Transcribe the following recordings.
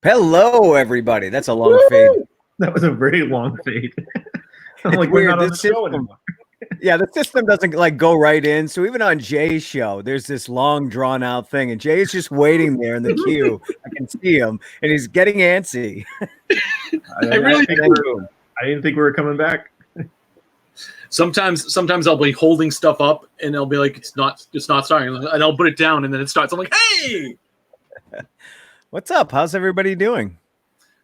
Hello, everybody. That's a long fade. That was a very long fade. I'm It's like, we're weird. not on The the show system, anymore. yeah, the system doesn't like go right in. So even on Jay's show, there's this long, drawn out thing, and Jay is just waiting there in the queue. I can see him, and he's getting antsy. I really think And then we're- boom. I didn't think we were coming back. Sometimes I'll be holding stuff up and I'll be like, it's not starting, and I'll put it down and then it starts. I'm like, hey, What's up? How's everybody doing?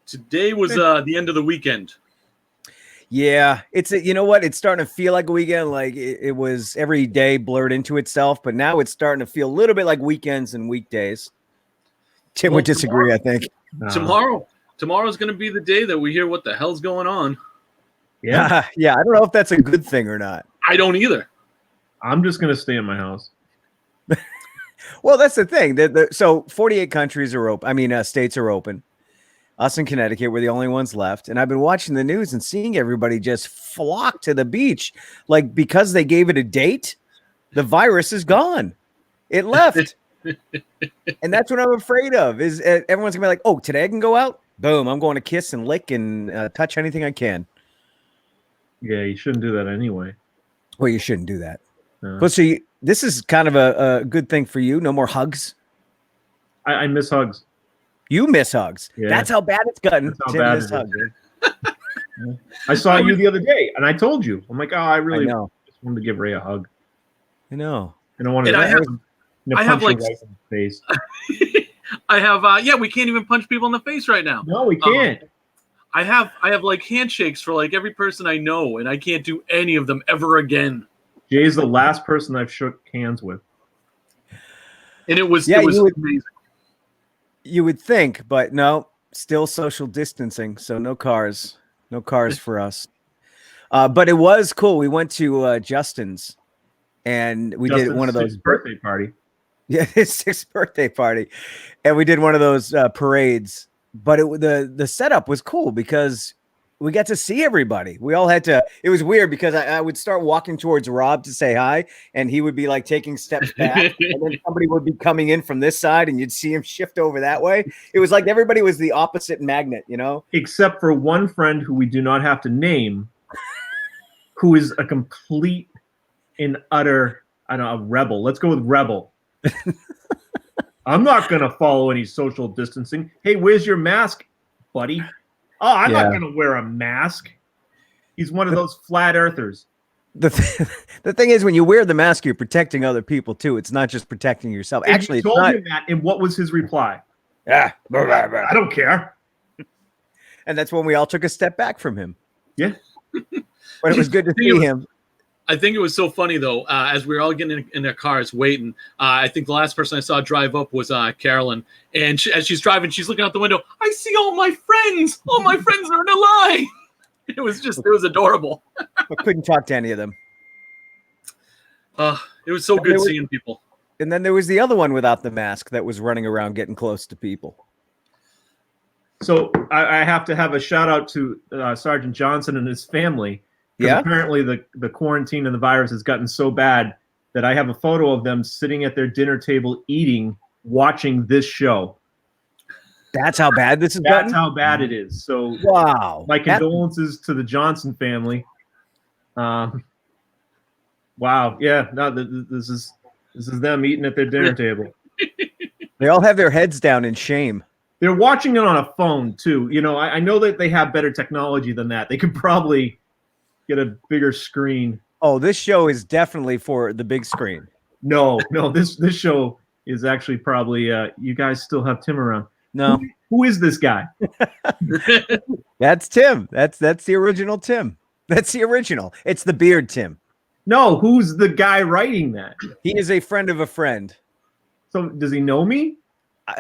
today was the end of the weekend. Yeah, you know what? It's starting to feel like a weekend. Like it was every day blurred into itself, but now it's starting to feel a little bit like weekends and weekdays. Tim Well, would disagree, I think. Tomorrow's going to be the day that we hear what the hell's going on. Yeah, Yeah, I don't know if that's a good thing or not. I don't either. I'm just gonna stay in my house. Well, that's the thing. So 48 countries are open. I mean, states are open. Us in Connecticut, we're the only ones left. And I've been watching the news and seeing everybody just flock to the beach. Like, because they gave it a date, the virus is gone. It left. And that's what I'm afraid of is everyone's gonna be like, oh, today I can go out. Boom. I'm going to kiss and lick and touch anything I can. Yeah, you shouldn't do that anyway. Well, you shouldn't do that. No. But so this is kind of a good thing for you. No more hugs. I miss hugs. You miss hugs. Yeah. That's how bad it's gotten. That's how Tim bad miss it is. hugs. I saw you the other day, and I told you. I'm like, oh, I I really know. just wanted to give Ray a hug. I know. And I wanted And to I have- punch I have, your like- wife in the face. I have we can't even punch people in the face right now. No, we can't. I have like handshakes for like every person I know, and I can't do any of them ever again. Jay's the last person I've shook hands with. And it was Yeah, it was you would- amazing. You would think, but no, still social distancing. So no cars for us. But it was cool. We went to Justin's and we did Justin's one of those 6th birthday party. Yeah, his 6th birthday party, and we did one of those parades. But the setup was cool because we got to see everybody. We all had to. It was weird because I would start walking towards Rob to say hi, and he would be like taking steps back, and then somebody would be coming in from this side, and you'd see him shift over that way. It was like everybody was the opposite magnet, you know. Except for one friend who we do not have to name, who is a complete and utter, I don't know, a rebel. Let's go with rebel. I'm not going to follow any social distancing. Hey, where's your mask, buddy? Oh, I'm not going to wear a mask. He's one of those flat earthers. The thing is, when you wear the mask, you're protecting other people too. It's not just protecting yourself. And Actually, you it's told not. him that, and what was his reply? Yeah, I don't care. and that's when we all took a step back from him. Yeah. But it was good to see him. I think it was so funny though, as we were all getting in their cars waiting. I think the last person I saw drive up was Carolyn, and as she's driving, she's looking out the window. I see all my friends. All my friends are in a line. It was adorable. But couldn't talk to any of them. It was so good seeing people. And then there was the other one without the mask that was running around getting close to people. So I have to have a shout out to Sergeant Johnson and his family. Yeah. Apparently the quarantine and the virus has gotten so bad that I have a photo of them sitting at their dinner table eating, watching this show. That's how bad this is That's gotten? how bad it is. So Wow. my condolences to the Johnson family. Wow. Yeah. No, this is them eating at their dinner table. They all have their heads down in shame. They're watching it on a phone too. You know, I know that they have better technology than that. They could probably get a bigger screen. Oh, this show is definitely for the big screen. No, this show is actually probably you guys still have Tim around. No, Who is this guy? that's Tim. That's the original Tim. That's the original. It's the beard Tim. No, who's the guy writing that? He is a friend of a friend. So does he know me?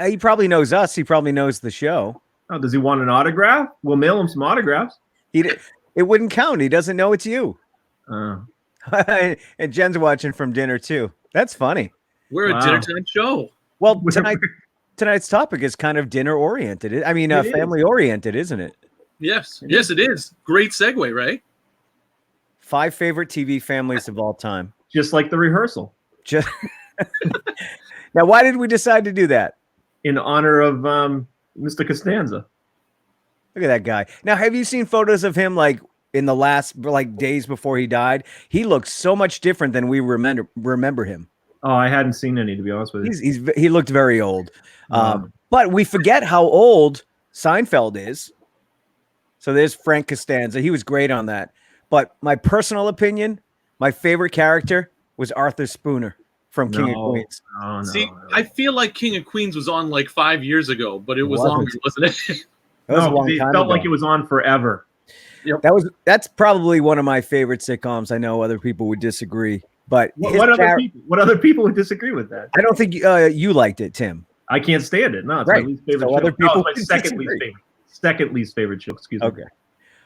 He probably knows us. He probably knows the show. Oh, does he want an autograph? We'll mail him some autographs. It wouldn't count. He doesn't know it's you. Uh, And Jen's watching from dinner too. That's funny. We're Wow. a dinner time show. Well, tonight's topic is kind of dinner oriented. I mean, It is. family oriented, isn't it? Yes, it is. Great segue, right? 5 favorite TV families of all time. just like the rehearsal. Just now, why did we decide to do that? In honor of Mr. Costanza. Look at that guy. Now, have you seen photos of him like in the last like days before he died? He looks so much different than we remember him. Oh, I hadn't seen any, to be honest with you. He looked very old. Wow. But we forget how old Seinfeld is. So there's Frank Costanza. He was great on that. But my personal opinion, my favorite character was Arthur Spooner from King of Queens. No, See, I feel like King of Queens was on like 5 years ago, but it was Wasn't. longer, wasn't it? That was a long it time felt ago. like it was on forever. That's probably one of my favorite sitcoms. I know other people would disagree, but What other people would disagree with that? I don't think you liked it, Tim. I can't stand it. No, it's Right. my least favorite So show. other people No, it's my second least disagree. favorite. Second least favorite show. Excuse me. Okay.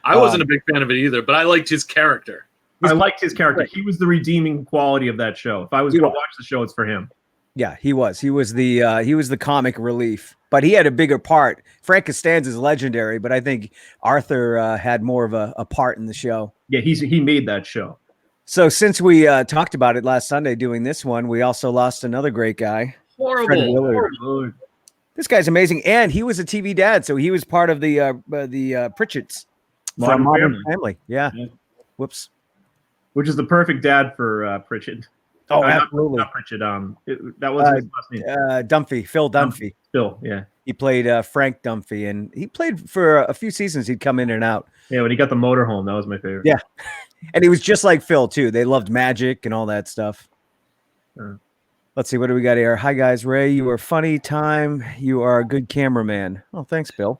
I wasn't a big fan of it either, but I liked his character. I liked his character. He was the redeeming quality of that show. If I was He going to was. watch the show, it's for him. Yeah, he was. He was the comic relief, but he had a bigger part. Frank Costanza is legendary, but I think Arthur had more of a part in the show. Yeah, he made that show. So since we talked about it last Sunday doing this one, we also lost another great guy. Fred Horrible. Willard. Lord. This guy's amazing, and he was a TV dad, so he was part of the Pritchett's from Modern Family. Yeah. Yeah. Whoops. Which is the perfect dad for Pritchett. Oh, Not- absolutely. Not Pritchett. That was his last name. Dunphy, Phil Dunphy. Still, yeah. He played Frank Dunphy, and he played for a few seasons. He'd come in and out. Yeah, when he got the motorhome, that was my favorite. Yeah. And he was just like Phil, too. They loved magic and all that stuff. Let's see. What do we got here? Hi, guys. Ray, you are funny time. You are a good cameraman. Oh, thanks, Bill.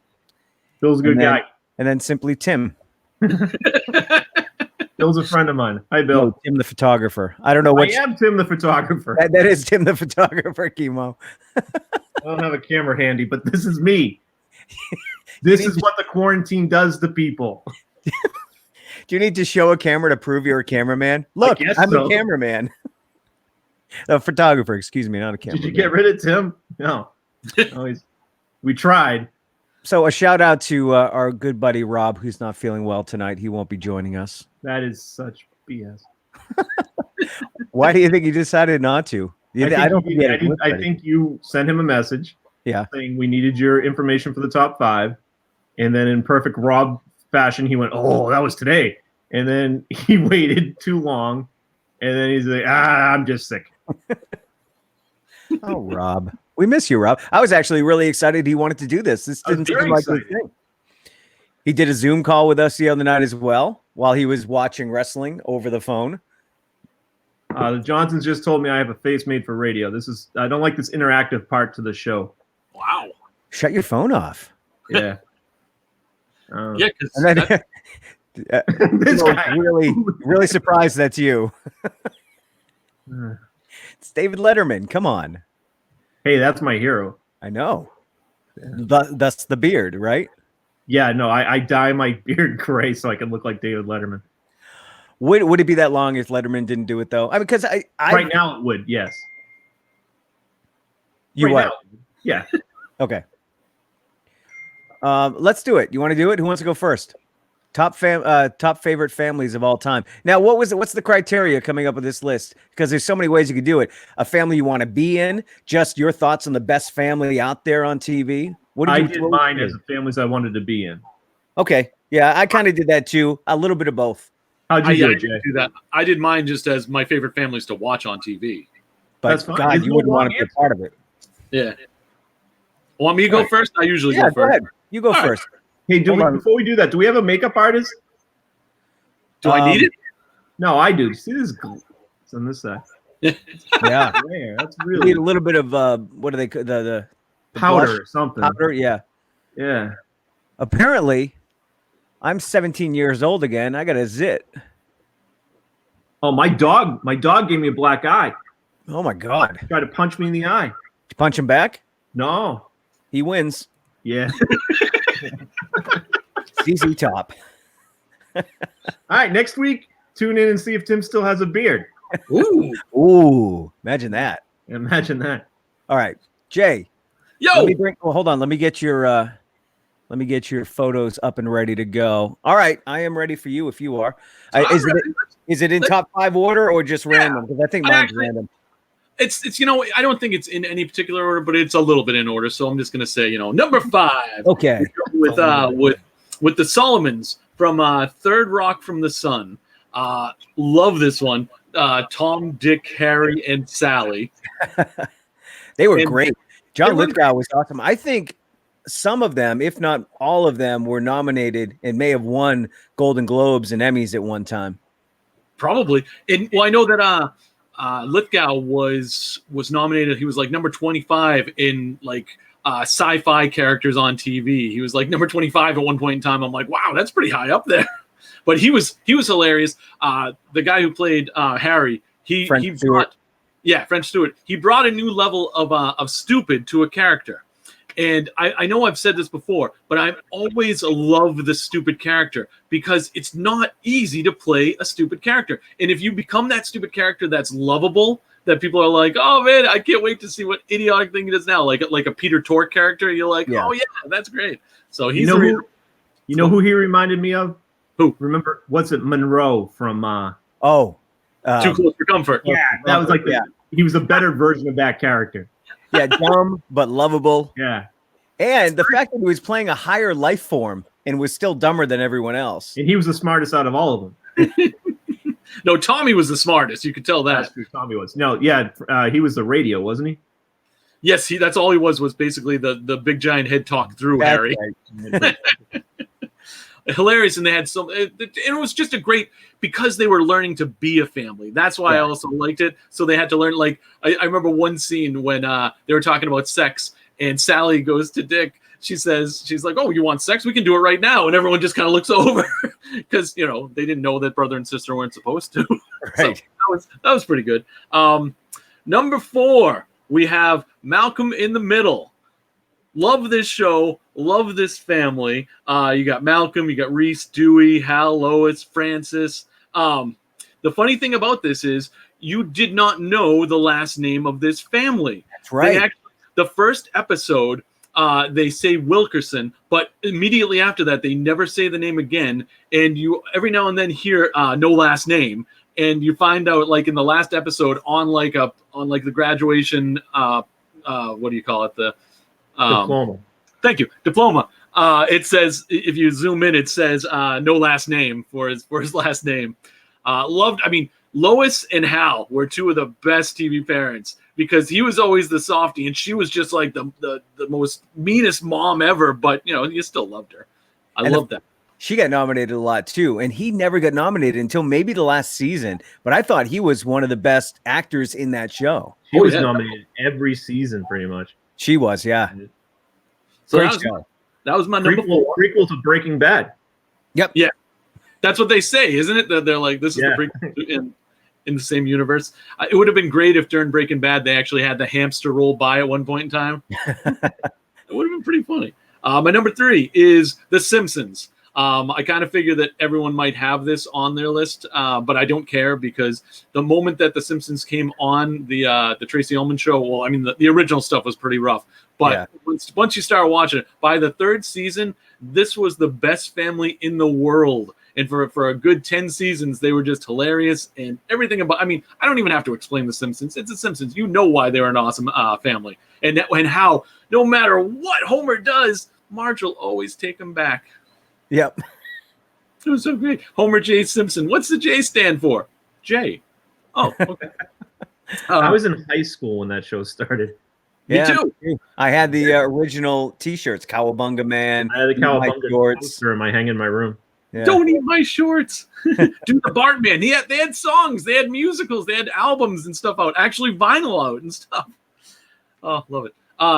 Bill's a good And then- guy. And then simply Tim. Bill's a friend of mine. Hi, Bill. No, Tim the photographer. I don't know I what. am Tim the photographer. That is Tim the photographer, Chemo. I don't have a camera handy, but this is me. This is what the quarantine does to people. Do you need to show a camera to prove you're a cameraman? Look, guess I'm so. a cameraman. A photographer, excuse me, not a cameraman. Did you get rid of Tim? No. We tried. So a shout out to our good buddy Rob, who's not feeling well tonight. He won't be joining us. That is such BS. Why do you think he decided not to? I think you sent him a message. Yeah. Saying we needed your information for the top 5. And then in perfect Rob fashion, he went, "Oh, that was today." And then he waited too long. And then he's like, "I'm just sick." Oh, Rob. We miss you, Rob. I was actually really excited he wanted to do this. This I was didn't very seem like a excited. thing. He did a Zoom call with us the other night as well while he was watching wrestling over the phone. The Johnsons just told me I have a face made for radio. I don't like this interactive part to the show. Wow. Shut your phone off. Yeah. Yeah, because And then, This I'm guy. really surprised that's you. It's David Letterman. Come on. Hey, that's my hero. I know. That's the beard, right? Yeah, no, I dye my beard gray so I can look like David Letterman. Would it be that long if Letterman didn't do it though? I mean, because I Right now it would, yes. you Right what? now, yeah. Okay. Let's do it. You want to do it? Who wants to go first? Top favorite families of all time. Now, what's the criteria coming up with this list? Because there's so many ways you could do it. A family you want to be in, just your thoughts on the best family out there on TV. I did mine as the families I wanted to be in. Okay. Yeah, I kind of did that too. A little bit of both. How'd I you do it, didn't Jay? do that. I did mine just as my favorite families to watch on TV. But That's fine. God, There's you no wouldn't want wrong to be a answer. part of it. Yeah. Want me to go first? I usually Yeah, go go first. ahead. You go All right. first. Hey, Hold on. before we do that, do we have a makeup artist? Do I need it? No, I do. See this? It's on this side. Yeah. There, that's You really need a little bit of what do they the powder blush or something. powder? Yeah. Yeah. Apparently, I'm 17 years old again. I got a zit. Oh, my dog gave me a black eye. Oh my God. Tried to punch me in the eye. Did you punch him back? No. He wins. Yeah. ZZ Top. All right, next week, tune in and see if Tim still has a beard. Ooh. Ooh, imagine that. Imagine that. All right, Jay. Yo. Hold on. Let me get your photos up and ready to go. All right, I am ready for you if you are. I'm ready. Is it in top 5 order or just random? Because I think I mine's actually- random. It's I don't think it's in any particular order, but it's a little bit in order. So I'm just gonna say number 5. Okay. With the Solomons from Third Rock from the Sun. Love this one. Tom, Dick, Harry, and Sally. They were And great. John they were Lithgow was awesome. I think some of them, if not all of them, were nominated and may have won Golden Globes and Emmys at one time. Probably. And I know that Lithgow was nominated. He was like number 25 in like sci-fi characters on TV. He was like number 25 at one point in time. I'm like, wow, that's pretty high up there. But he was hilarious. The guy who played Harry, French Stewart. French Stewart. He brought a new level of stupid to a character. And I know I've said this before, but I always love the stupid character because it's not easy to play a stupid character. And if you become that stupid character that's lovable, that people are like, oh man, I can't wait to see what idiotic thing it is now. Like a Peter Tork character, you're like, oh yeah, that's great. So he's who he reminded me of? Who? Remember, what's it, Monroe from Too Close for Comfort. Yeah, that was like he was a better version of that character. Yeah, dumb but lovable. Yeah. And the fact that he was playing a higher life form and was still dumber than everyone else. And he was the smartest out of all of them. No, Tommy was the smartest. You could tell that. That's who Tommy was. No, yeah, he was the radio, wasn't he? Yes, that's all he was basically the big giant head talk through That's Harry. right. Hilarious, and they had it was just a great, because they were learning to be a family. That's why I also liked it. So they had to learn, like I remember one scene when they were talking about sex, and Sally goes to Dick. She's like, oh, you want sex? We can do it right now. And everyone just kind of looks over because they didn't know that brother and sister weren't supposed to. Right. So that was pretty good. Number 4, we have Malcolm in the Middle. Love this show. Love this family. You got Malcolm, you got Reese, Dewey, Hal, Lois, Francis. The funny thing about this is you did not know the last name of this family. That's right. The first episode, they say Wilkerson, but immediately after that, they never say the name again. And you every now and then hear no last name. And you find out, like in the last episode, on the graduation, what do you call it? The Diploma. Thank you, diploma. It says, if you zoom in, it says no last name for his last name. Lois and Hal were two of the best TV parents because he was always the softie and she was just like the most meanest mom ever. But you still loved her. I love that. She got nominated a lot too, and he never got nominated until maybe the last season. But I thought he was one of the best actors in that show. He was nominated every season, pretty much. She was, yeah. So Great show. That was my number 4. Prequel to Breaking Bad. Yep. Yeah. That's what they say, isn't it? They're like, this is the prequel in the same universe. It would have been great if during Breaking Bad they actually had the hamster roll by at one point in time. It would have been pretty funny. My number 3 is The Simpsons. I kind of figure that everyone might have this on their list, but I don't care because the moment that The Simpsons came on the Tracy Ullman show, well, I mean, the original stuff was pretty rough. But once you start watching it, by the 3rd season, this was the best family in the world. And for a good 10 seasons, they were just hilarious and everything about. I mean, I don't even have to explain The Simpsons. It's The Simpsons. You know why they were an awesome family, and how no matter what Homer does, Marge will always take him back. Yep. It was so great. Homer J. Simpson. What's the J stand for? J. Oh, okay. I was in high school when that show started. Me too. I had the original T-shirts, Cowabunga Man. I had the Cowabunga shorts. poster I hang in my room. Yeah. Don't eat my shorts. Do the Bartman. They had songs. They had musicals. They had albums and stuff out. Actually, vinyl out and stuff. Oh, love it.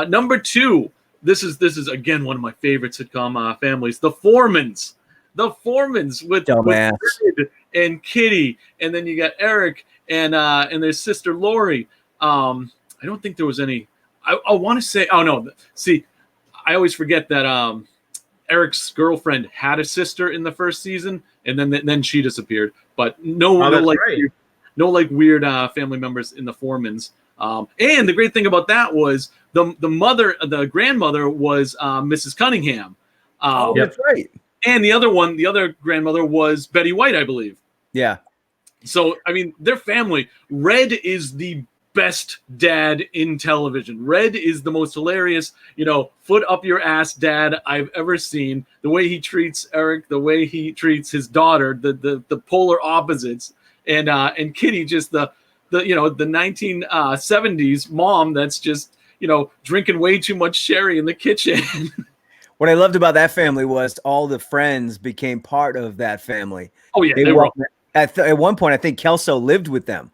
Number 2. This is again one of my favorite sitcom families. The Foremans. The Foremans with Sid and Kitty, and then you got Eric and their sister Lori. I don't think there was any. I want to say. Oh no. See, I always forget that Eric's girlfriend had a sister in the first season, and then she disappeared. But no weird family members in the Foremans. And the great thing about that was the grandmother was Mrs. Cunningham. That's right. And the other grandmother was Betty White, I believe. Yeah. So, I mean, their family, Red is the best dad in television. Red is the most hilarious, foot up your ass dad I've ever seen. The way he treats Eric, the way he treats his daughter, the polar opposites, and Kitty, just the 1970s mom that's just drinking way too much sherry in the kitchen. What I loved about that family was all the friends became part of that family. Oh yeah, they were. At one point, I think Kelso lived with them.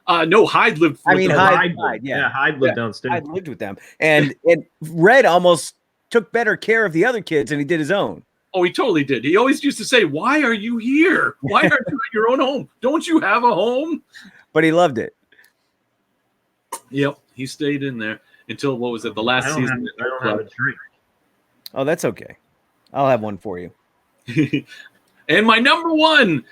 No, Hyde lived. Hyde, yeah, Hyde lived downstairs. Hyde lived with them, and Red almost took better care of the other kids than he did his own. Oh, he totally did. He always used to say, "Why are you here? Why aren't you at your own home? Don't you have a home?" But he loved it. Yep, he stayed in there until what was it? The last season. I don't have a drink. Oh, that's okay. I'll have one for you. And my number one.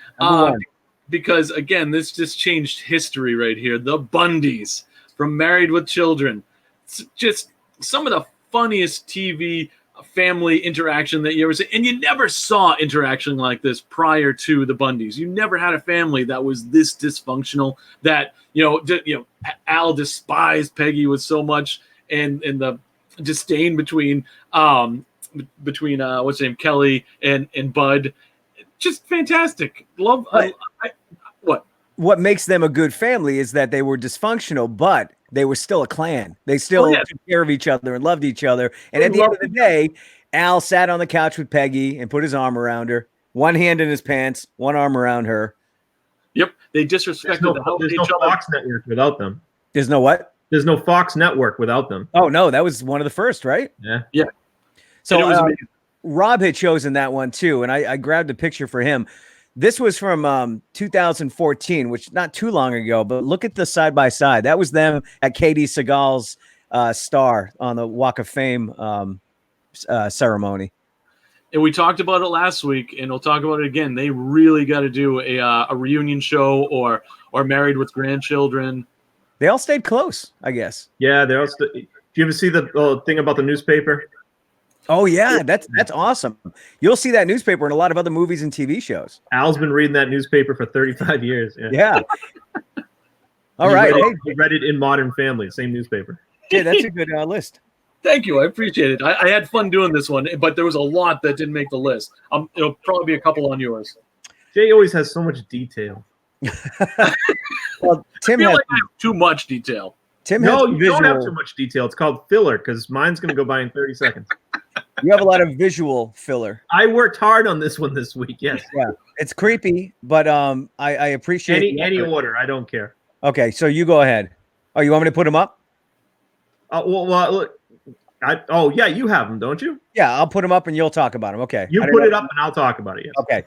Because again, this just changed history right here. The Bundys from Married with Children. It's just some of the funniest TV family interaction that you ever see. And you never saw interaction like this prior to the Bundys. You never had a family that was this dysfunctional, that, Al despised Peggy with so much, and the disdain between what's his name, Kelly and Bud. Just fantastic. Love. What makes them a good family is that they were dysfunctional, but they were still a clan. They still took care of each other and loved each other. And at the end of the day, Al sat on the couch with Peggy and put his arm around her, one hand in his pants, one arm around her. Yep, they disrespected there's no Fox network without them. There's no what? There's no Fox network without them. Oh no, that was one of the first, right? Yeah. So Rob had chosen that one too, and I grabbed a picture for him. This was from 2014, which not too long ago, but look at the side by side. That was them at Katie Seagal's star on the Walk of Fame ceremony. And we talked about it last week, and we'll talk about it again. They really got to do a reunion show or Married with Grandchildren. They all stayed close, I guess. Yeah, they all. Do you ever see the thing about the newspaper? Oh yeah, that's awesome. You'll see that newspaper in a lot of other movies and TV shows. Al's been reading that newspaper for 35 years. Yeah. All right. He read it in Modern Family, same newspaper. Yeah, that's a good list. Thank you. I appreciate it. I had fun doing this one, but there was a lot that didn't make the list. It'll probably be a couple on yours. Jay always has so much detail. Well, Tim I feel has like I have too much detail. No, you don't have too much detail. It's called filler because mine's going to go by in 30 seconds. You have a lot of visual filler. I worked hard on this one this week. Yes. Yeah, it's creepy, but I appreciate any order. I don't care. Okay, so you go ahead. Oh, you want me to put them up? Look. Yeah, you have them, don't you? Yeah, I'll put them up and you'll talk about them. Okay. You put it up and I'll talk about it. Yes. Okay.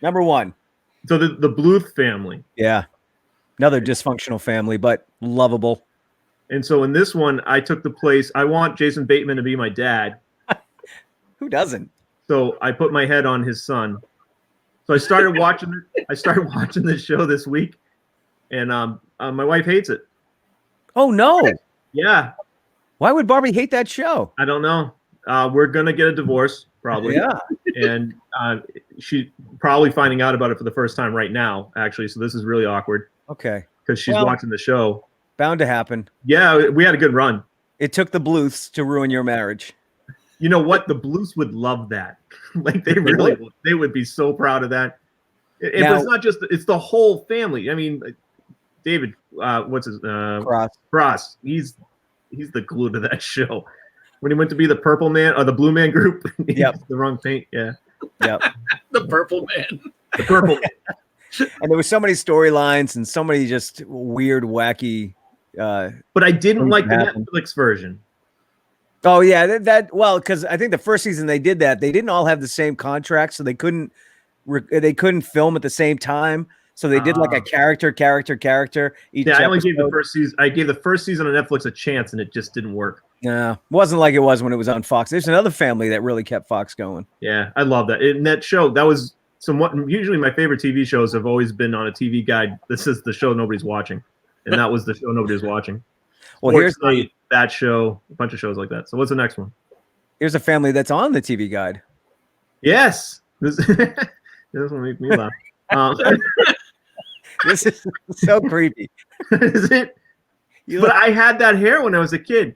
Number one. So the Bluth family. Yeah. Another dysfunctional family, but lovable. And so in this one, I took the place. I want Jason Bateman to be my dad. Who doesn't? So I put my head on his son. So I started watching this show this week, and my wife hates it. Oh no. Yeah. Why would Barbie hate that show? I don't know. We're gonna get a divorce probably. Yeah. And she's probably finding out about it for the first time right now, actually. So this is really awkward. Okay. Because she's watching the show. Bound to happen. Yeah, we had a good run. It took the Bluths to ruin your marriage. You know what? The Bluths would love that. Like they would be so proud of that. It's not just, it's the whole family. I mean, David, what's his Cross. He's the glue to that show. When he went to be the Purple Man or the Blue Man Group, the wrong paint. Yeah. Yep. The Purple Man. The Purple Man. And there were so many storylines and so many just weird, wacky. But I didn't like the Netflix version. Oh yeah, because I think the first season they did that. They didn't all have the same contract, so they couldn't film at the same time. So they did like a character. Each I only gave the first season. I gave the first season on Netflix a chance, and it just didn't work. Yeah, wasn't like it was when it was on Fox. There's another family that really kept Fox going. Yeah, I love that. In that show, that was somewhat. Usually, my favorite TV shows have always been on a TV guide. This is the show nobody's watching, and that was the show nobody was watching. Well, here's that show, a bunch of shows like that. So what's the next one? Here's a family that's on the TV guide. Yes, this one make me laugh. This is so creepy. Is it? But I had that hair when I was a kid.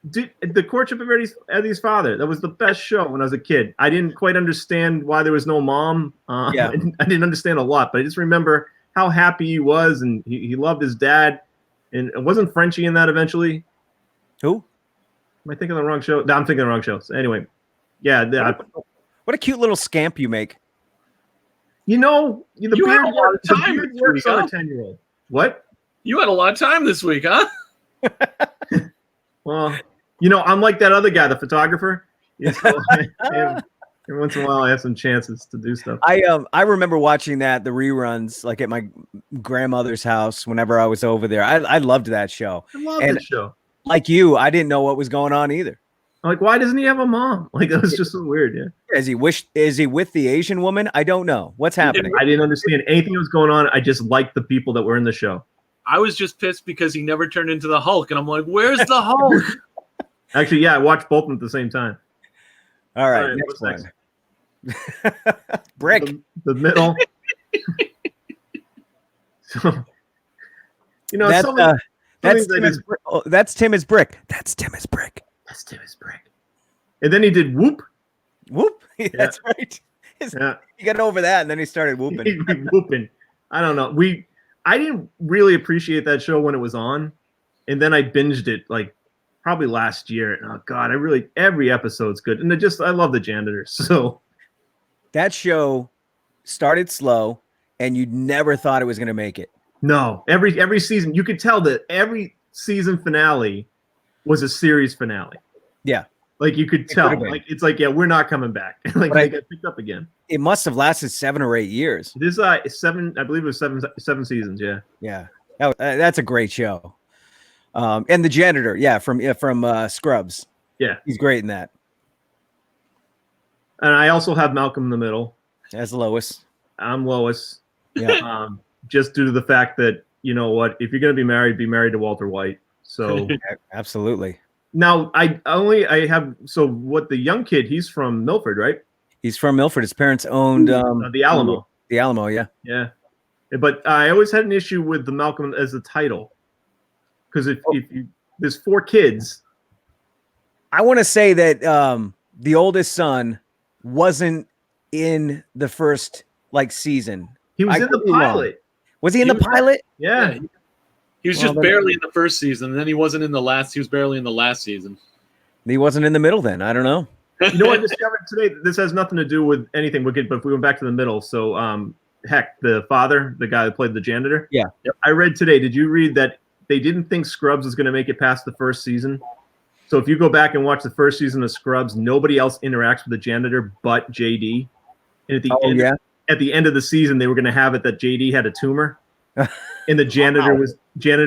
The Courtship of Eddie's Father. That was the best show when I was a kid. I didn't quite understand why there was no mom. Yeah. I didn't understand a lot, but I just remember how happy he was, and he loved his dad. And it wasn't Frenchie in that eventually. Who? Am I thinking of the wrong show? No, I'm thinking of the wrong show. So anyway, yeah. What a cute little scamp you make. You know, the You had a beard lot of the time beard this works week, on huh? a 10-year-old. What? You had a lot of time this week, huh? Well, I'm like that other guy, the photographer. So every once in a while, I have some chances to do stuff. I remember watching the reruns like at my grandmother's house whenever I was over there. I loved that show. I love And- that show. Like you, I didn't know what was going on either. I'm like, why doesn't he have a mom? Like, that was just so weird. Yeah. Is he with the Asian woman? I don't know. What's happening? I didn't understand anything that was going on. I just liked the people that were in the show. I was just pissed because he never turned into the Hulk, and I'm like, "Where's the Hulk?" Actually, yeah, I watched both of them at the same time. All right, All right, next what's one. Brick. The middle. So, That's, some of that's things I Tim as did- Brick. Oh, that's Tim as Brick. That's Tim as Brick. That's Timmy's Brick. And then he did Whoop. Whoop. That's right. Yeah. He got over that, and then he started whooping. He'd be whooping. I don't know. I didn't really appreciate that show when it was on, and then I binged it like probably last year. And, oh God, every episode's good, and I love the janitors. So That show started slow, and you never thought it was going to make it. no, every season you could tell that every season finale was a series finale. Yeah. Like you could could've tell, been. like it's like, yeah, we're not coming back. Like But they got picked up again. It must have lasted 7 or 8 years. This seven, I believe it was seven seasons. Yeah. Yeah, that's a great show. And the janitor, from Scrubs. Yeah. He's great in that. And I also have Malcolm in the Middle. As Lois. I'm Lois. Yeah, Just due to the fact that, you know what, if you're going to be married to Walter White. So absolutely. now so what, the young kid, he's from Milford, right? He's from Milford. His parents owned The Alamo. The Alamo, yeah. Yeah. But I always had an issue with the Malcolm as the title. Because if you, there's 4 kids. I want to say that the oldest son wasn't in the first season. He was I in the could be wrong. pilot. Was he in the pilot? Yeah. He was Well, just then- barely in the first season, and then he wasn't in the last. He was barely in the last season. He wasn't in the middle then. I don't know. You know what I discovered today? This has nothing to do with anything wicked, but if we went back to the middle. So, Heck, the father, the guy that played the janitor. Yeah. Yep. I read today. Did you read that they didn't think Scrubs was going to make it past the first season? So if you go back and watch the first season of Scrubs, nobody else interacts with the janitor but JD. And at the end of the season, they were going to have it that JD had a tumor, and the janitor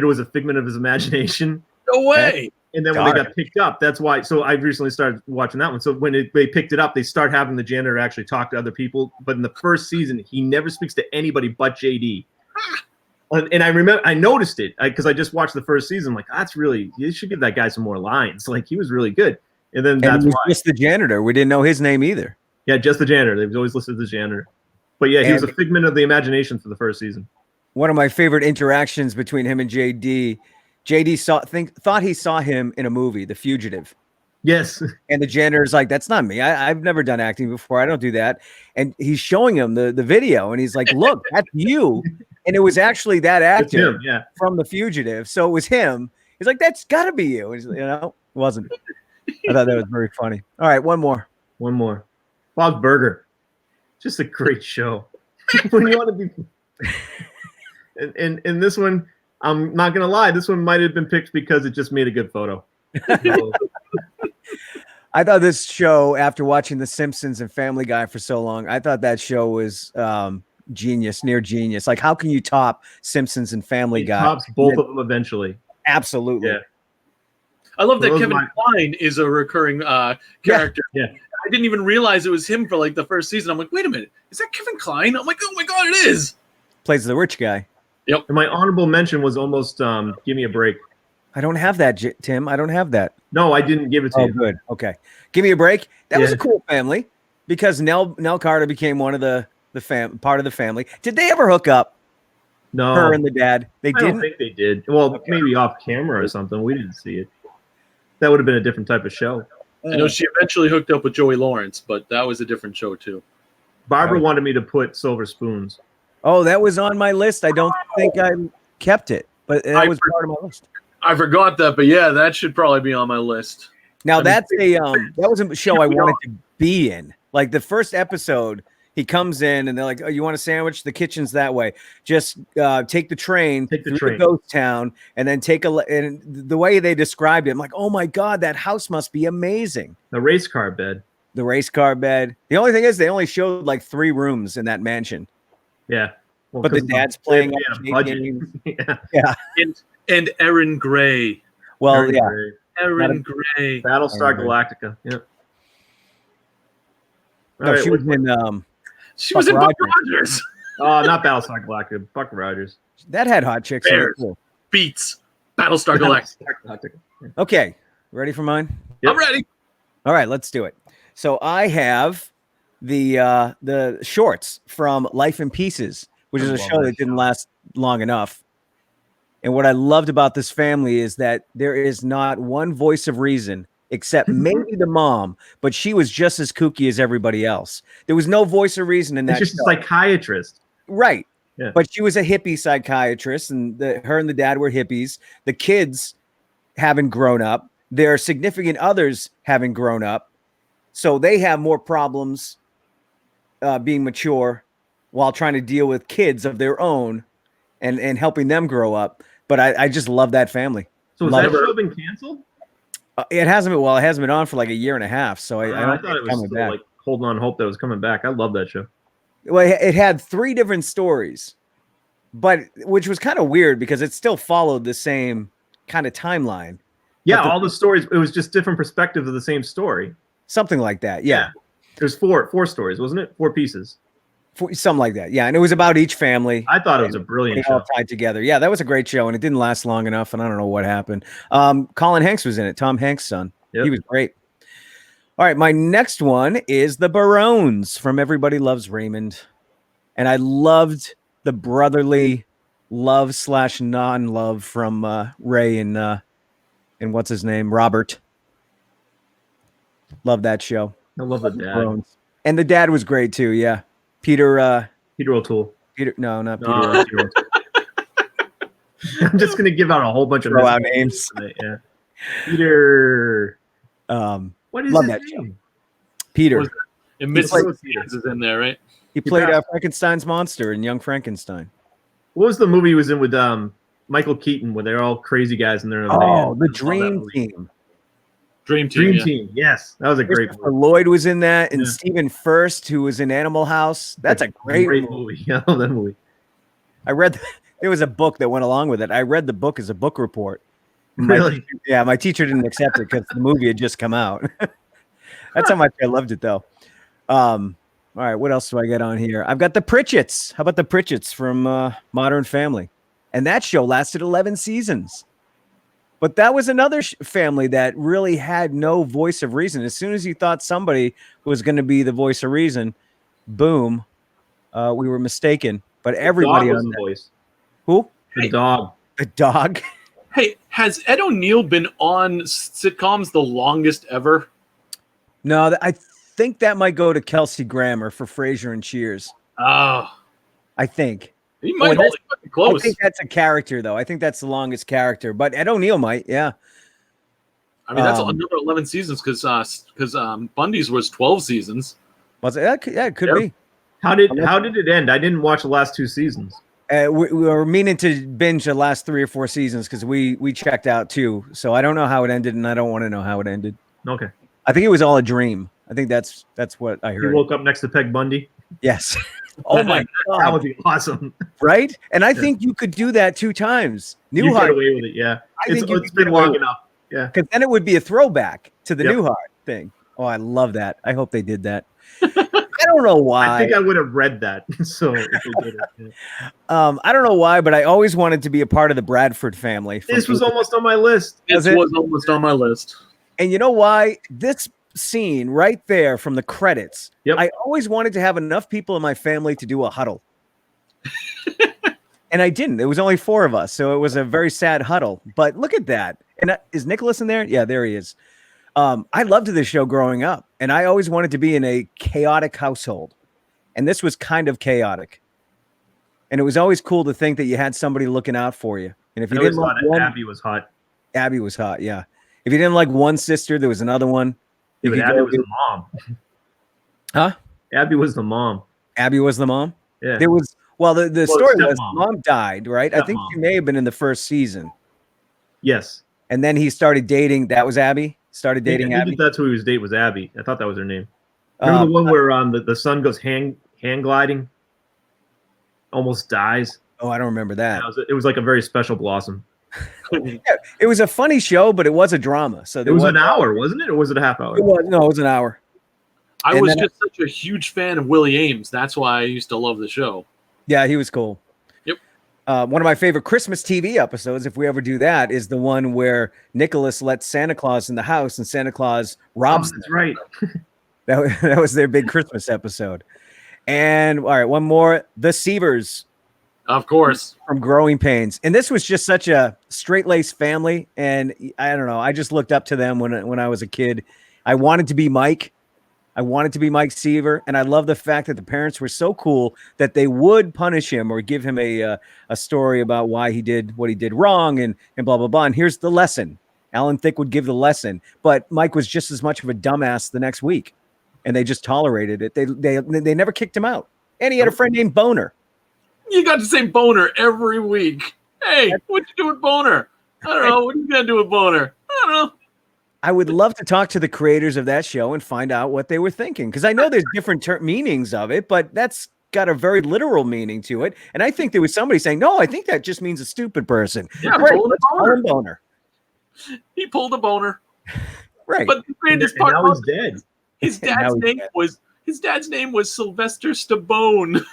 was a figment of his imagination. No way. And then when they got picked up, that's why. So I recently started watching that one. So when they picked it up, they start having the janitor actually talk to other people. But in the first season, he never speaks to anybody but JD. And I noticed it because I just watched the first season. I'm like, you should give that guy some more lines. Like, he was really good. And then that's he was why. just the janitor. We didn't know his name either. Yeah, just the janitor. They was always listed as the janitor. But yeah, he was a figment of the imagination for the first season. One of my favorite interactions between him and JD. JD thought he saw him in a movie, The Fugitive. Yes. And the janitor's like, that's not me. I've never done acting before. I don't do that. And he's showing him the video, and he's like, look, that's you. And it was actually that It's actor him, yeah. from The Fugitive. So it was him. He's like, that's got to be you. And it wasn't. I thought that was very funny. All right, one more. One more. Bob's Burger. Just a great show. When you want to be. And this one, I'm not going to lie, this one might have been picked because it just made a good photo. So, I thought this show, after watching The Simpsons and Family Guy for so long, I thought that show was genius, near genius. Like, how can you top Simpsons and Family it Guy? tops both of them eventually. Absolutely. Yeah. I love that Those Kevin are Kline is a recurring character. Yeah. I didn't even realize it was him for the first season. I'm like, wait a minute, is that Kevin Kline? I'm like, oh my god, it is. Plays the rich guy. And my honorable mention was almost Give Me a Break. I don't have that, Tim. I don't have that. No, I didn't give it to Oh, you. good. Okay. Give Me a Break. That was Yeah. a cool family because Nell Carter became one of the part of the family. Did they ever hook up? No, Her and the dad. They I don't didn't. think they did. Well, maybe off camera or something. We didn't see it. That would have been a different type of show. I know she eventually hooked up with Joey Lawrence, but that was a different show too. Barbara Right. wanted me to put Silver Spoons. Oh, that was on my list. I don't think I kept it, but that I was part of my list. I forgot that, but yeah, that should probably be on my list. Now I mean, that's that was a show I wanted to be in. Like the first episode, he comes in and they're like, "Oh, you want a sandwich? The kitchen's that way. Just take the train Take the through train." the ghost town, and then and the way they described it, I'm like, oh my god, that house must be amazing. The race car bed. The race car bed. The only thing is, they only showed like 3 rooms in that mansion, Yeah. Well, but the 'cause dad's playing they up had a budget. Canadian- Yeah. And Erin Gray. Well, Very yeah, great. Erin Gray. Battlestar Very Galactica. Yeah. no, she was in. She Buck was in Buck Rogers. Rogers. Oh, not Battlestar Galactica. Buck Rogers. That had hot chicks. In it Bears. too. Beats Battlestar Galactica. Galactica. Okay, ready for mine? Yep. I'm ready. All right, let's do it. So I have the shorts from Life in Pieces, which I is a love show that that didn't show. last long enough. And what I loved about this family is that there is not one voice of reason except maybe the mom, but she was just as kooky as everybody else. There was no voice of reason in It's that just a show. psychiatrist. Right. Yeah. But she was a hippie psychiatrist, and her and the dad were hippies. The kids haven't grown up. Their significant others haven't grown up. So they have more problems being mature while trying to deal with kids of their own and helping them grow up. But I just love that family. So has Love that it. show been canceled? It hasn't been on for like a year and a half. So I I don't thought it was coming still back. like holding on hope that was coming back. I love that show. Well, it had 3 different stories, but which was kind of weird because it still followed the same kind of timeline. Yeah, the- all the stories. It was just different perspectives of the same story. Something like that. Yeah. There's four stories, wasn't it? 4 pieces. Something like that. Yeah. And it was about each family. I thought it was a They brilliant all show. tied together. Yeah, that was a great show, and it didn't last long enough, and I don't know what happened. Colin Hanks was in it, Tom Hanks' son. Yep. He was great. All right, my next one is the Barones from Everybody Loves Raymond. And I loved the brotherly love / non-love from Ray and what's his name? Robert. Love that show. I love the dad. Barones. And the dad was great too, yeah. Peter Peter O'Toole. no, not Peter. No, Peter O'Toole. I'm just gonna give out a whole bunch of Throw out mistakes names. tonight, yeah. Peter. What is Love his that show. name? Peter. Was And He's like- Mrs. Stevens is in there, right? He played passed. Frankenstein's monster in Young Frankenstein. What was the movie he was in with Michael Keaton, where they're all crazy guys and they're in a Oh, van? the I love that Dream movie. Team. Dream Team. Dream yeah. Team. Yes, that was a great Christopher movie. Lloyd was in that, and Yeah. Stephen First, who was in Animal House. That's a great movie. movie. Yeah, I love that movie. I read there was a book that went along with it. I read the book as a book report. My Really? Yeah, my teacher didn't accept it because the movie had just come out. That's how much I loved it, though. All right, what else do I get on here? I've got the Pritchett's. How about the Pritchett's from Modern Family? And that show lasted 11 seasons. But that was another family that really had no voice of reason. As soon as you thought somebody was going to be the voice of reason, boom, we were mistaken. But everybody Dog was on the that, voice. who? The Hey. dog. The dog. Hey, has Ed O'Neill been on sitcoms the longest ever? No, I think that might go to Kelsey Grammer for Frasier and Cheers. Oh, I think. he might that's- hold it fucking close. I think that's a character, though. I think that's the longest character. But Ed O'Neill might, yeah. I mean, that's um, another 11 seasons because Bundy's was 12 seasons. Was it? Yeah, it could Yep. be. How did it end? I didn't watch the last 2 seasons. We were meaning to binge the last 3 or 4 seasons because we checked out too. So I don't know how it ended, and I don't want to know how it ended. Okay. I think it was all a dream. I think that's what I You heard. woke up next to Peg Bundy. Yes. Oh my That god! would be awesome. Right? And I think you could do that 2 times. You get Newhart, away with it, yeah. I think you It's could get been away long with it. enough. Yeah. because then it would be a throwback to the Yep. Newhart thing. Oh, I love that. I hope they did that. I don't know why. I think I would have read that. So if they did it, yeah. I don't know why, but I always wanted to be a part of the Bradford family. from This was Ethan. almost on my list. This Was it? was almost on my list. And you know why? This scene right there from the credits. Yep. I always wanted to have enough people in my family to do a huddle. And And I didn't. There was only 4 of us, so it was a very sad huddle. But look at that. And is Nicholas in there? Yeah, there he is. I loved this show growing up, and I always wanted to be in a chaotic household. And this was kind of chaotic. And it was always cool to think that you had somebody looking out for you. And if you didn't like one, Abby was hot. Abby was hot, yeah. If you didn't like one sister, there was another one. Yeah, but Abby was the mom. Huh? Abby was the mom. Abby was the mom? Yeah. There was, the story was stepmom. mom died, right? I think she may have been in the first season. Yes. And then he started dating. That was Abby? Started dating I Abby? think that's who he was dating, was Abby. I thought that was her name. Remember the one where the son goes hang gliding? Almost dies. Oh, I don't remember that. It was like a very special Blossom. Yeah, it was a funny show, but it was a drama. So It was an hour, wasn't it? Or was it a half hour? It was an hour. I And was then- just such a huge fan of Willie Ames. That's why I used to love the show. Yeah, he was cool. Yep. One of my favorite Christmas TV episodes, if we ever do that, is the one where Nicholas lets Santa Claus in the house and Santa Claus robs them. That's right. That was their big Christmas episode. And all right, one more. The Seavers Of course. from Growing Pains. And this was just such a straight-laced family. And I don't know, I just looked up to them when I was a kid. I wanted to be Mike. I wanted to be Mike Seaver. And I love the fact that the parents were so cool that they would punish him or give him a story about why he did what he did wrong and blah, blah, blah. And here's the lesson. Alan Thicke would give the lesson. But Mike was just as much of a dumbass the next week. And they just tolerated it. They never kicked him out. And he had a friend named Boner. You got to say Boner every week. Hey, what you do with Boner? I don't know. What are you going to do with Boner? I don't know. I would love to talk to the creators of that show and find out what they were thinking. Because I know there's different meanings of it, but that's got a very literal meaning to it. And I think there was somebody saying, no, I think that just means a stupid person. Yeah, Great, pulled a let's call him Boner. He pulled a boner. Right. But the greatest And part now was he's dead. his Now dad's he's name dead. was Sylvester Stallone.